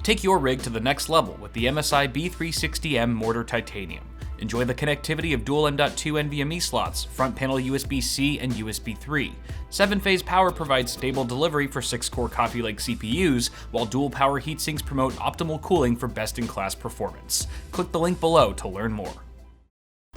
Take your rig to the next level with the MSI B360M Mortar Titanium. Enjoy the connectivity of dual M.2 NVMe slots, front panel USB-C and USB 3. 7-phase power provides stable delivery for 6-core Coffee Lake CPUs, while dual power heatsinks promote optimal cooling for best-in-class performance. Click the link below to learn more.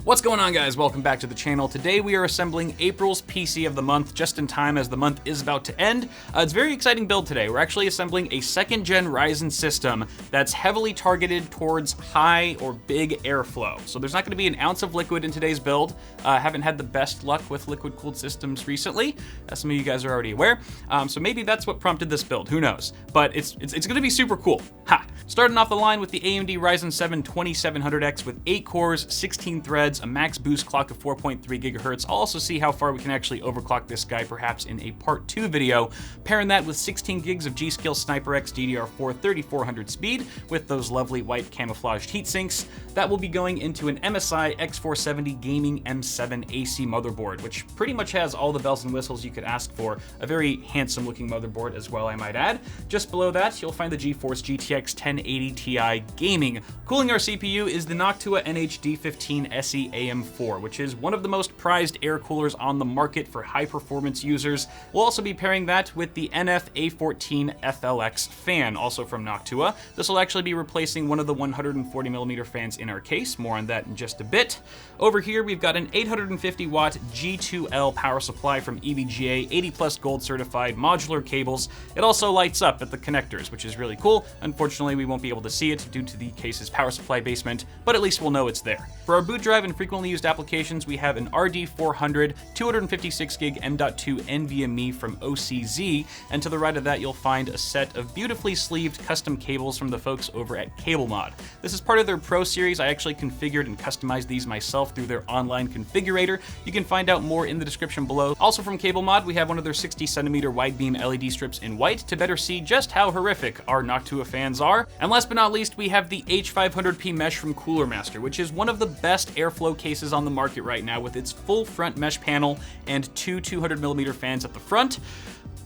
What's going on, guys? Welcome back to the channel. Today we are assembling April's PC of the month just in time as the month is about to end. It's a very exciting build today. We're actually assembling a 2nd gen Ryzen system that's heavily targeted towards high or big airflow. So there's not going to be an ounce of liquid in today's build. Haven't had the best luck with liquid cooled systems recently, as some of you guys are already aware. So maybe that's what prompted this build, who knows? But it's going to be super cool. Ha! Starting off the line with the AMD Ryzen 7 2700X with 8 cores, 16 threads, a max boost clock of 4.3 gigahertz. I'll also see how far we can actually overclock this guy perhaps in a part 2 video. Pairing that with 16 gigs of G.Skill Sniper X DDR4 3400 speed with those lovely white camouflaged heatsinks. That will be going into an MSI X470 Gaming M7 AC motherboard, which pretty much has all the bells and whistles you could ask for. A very handsome looking motherboard as well, I might add. Just below that, you'll find the GeForce GTX 1080 Ti Gaming. Cooling our CPU is the Noctua NH-D15 SE AM4, which is one of the most prized air coolers on the market for high performance users. We'll also be pairing that with the NF A14 FLX fan, also from Noctua. This will actually be replacing one of the 140mm fans in our case. More on that in just a bit. Over here, we've got an 850 watt G2L power supply from EVGA, 80 plus gold certified modular cables. It also lights up at the connectors, which is really cool. Unfortunately, we won't be able to see it due to the case's power supply basement, but at least we'll know it's there. For our boot drive and frequently used applications, we have an RD400 256 gig M.2 NVMe from OCZ, and to the right of that you'll find a set of beautifully sleeved custom cables from the folks over at CableMod. This is part of their Pro series. I actually configured and customized these myself through their online configurator. You can find out more in the description below. Also from CableMod, we have one of their 60 centimeter wide beam LED strips in white to better see just how horrific our Noctua fans are. And last but not least, we have the H500P mesh from Cooler Master, which is one of the best airflow cases on the market right now with its full front mesh panel and 2 200mm fans at the front.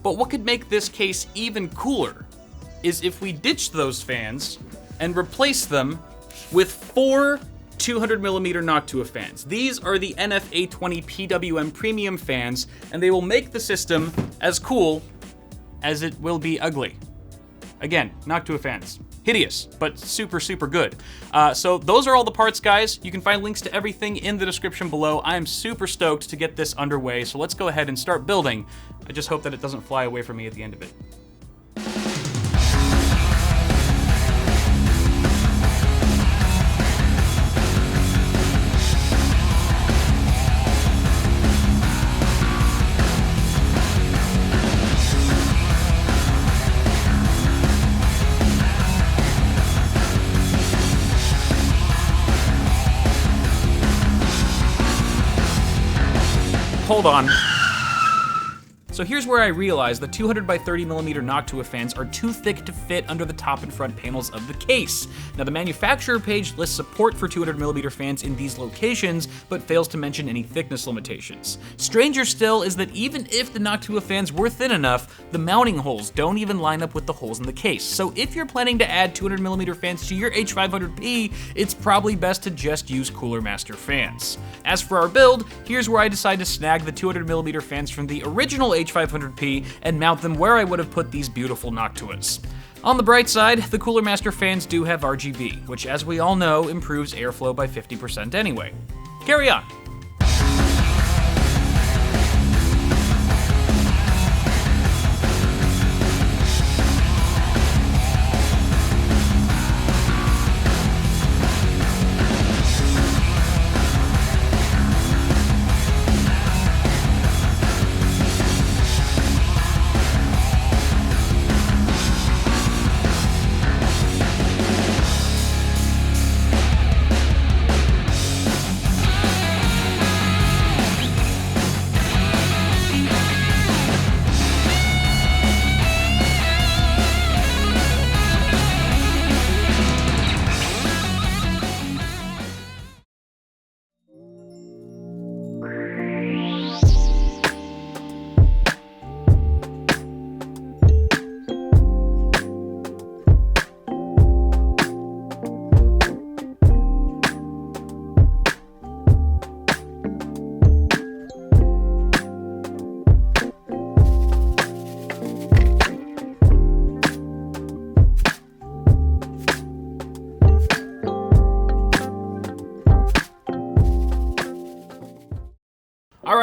But what could make this case even cooler is if we ditched those fans and replaced them with 4 200mm Noctua fans. These are the NF-A20 PWM premium fans, and they will make the system as cool as it will be ugly. Again, Noctua fans. Hideous, but super, super good. So those are all the parts, guys. You can find links to everything in the description below. I am super stoked to get this underway, so let's go ahead and start building. I just hope that it doesn't fly away from me at the end of it. Hold on. So here's where I realized the 200 by 30mm Noctua fans are too thick to fit under the top and front panels of the case. Now the manufacturer page lists support for 200mm fans in these locations, but fails to mention any thickness limitations. Stranger still is that even if the Noctua fans were thin enough, the mounting holes don't even line up with the holes in the case. So if you're planning to add 200mm fans to your H500P, it's probably best to just use Cooler Master fans. As for our build, here's where I decide to snag the 200mm fans from the original H500P and mount them where I would have put these beautiful Noctuas. On the bright side, the Cooler Master fans do have RGB, which as we all know improves airflow by 50% anyway. Carry on.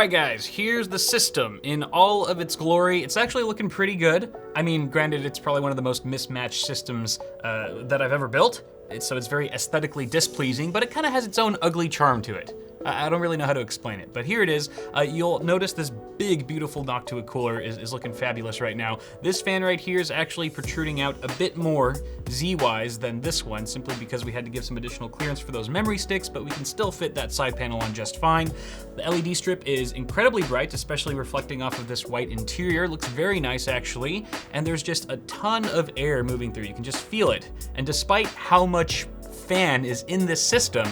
Alright guys, here's the system in all of its glory. It's actually looking pretty good. I mean, granted, it's probably one of the most mismatched systems that I've ever built. So it's very aesthetically displeasing, but it kind of has its own ugly charm to it. I don't really know how to explain it, but here it is. You'll notice this big, beautiful Noctua cooler is looking fabulous right now. This fan right here is actually protruding out a bit more Z-wise than this one, simply because we had to give some additional clearance for those memory sticks, but we can still fit that side panel on just fine. The LED strip is incredibly bright, especially reflecting off of this white interior. It looks very nice, actually, and there's just a ton of air moving through. You can just feel it, and despite how much fan is in this system,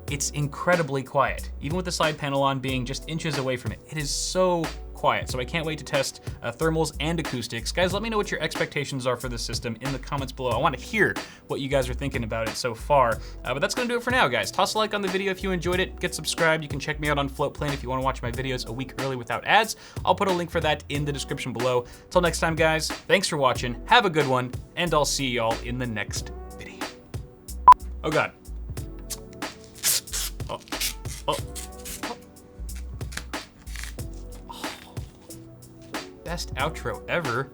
it's incredibly quiet. Even with the side panel on being just inches away from it, it is so quiet. So I can't wait to test thermals and acoustics. Guys, let me know what your expectations are for this system in the comments below. I want to hear what you guys are thinking about it so far. But that's gonna do it for now, guys. Toss a like on the video if you enjoyed it. Get subscribed. You can check me out on Floatplane if you want to watch my videos a week early without ads. I'll put a link for that in the description below. Till next time, guys, thanks for watching. Have a good one, and I'll see y'all in the next video. Oh God. Oh. Best outro ever.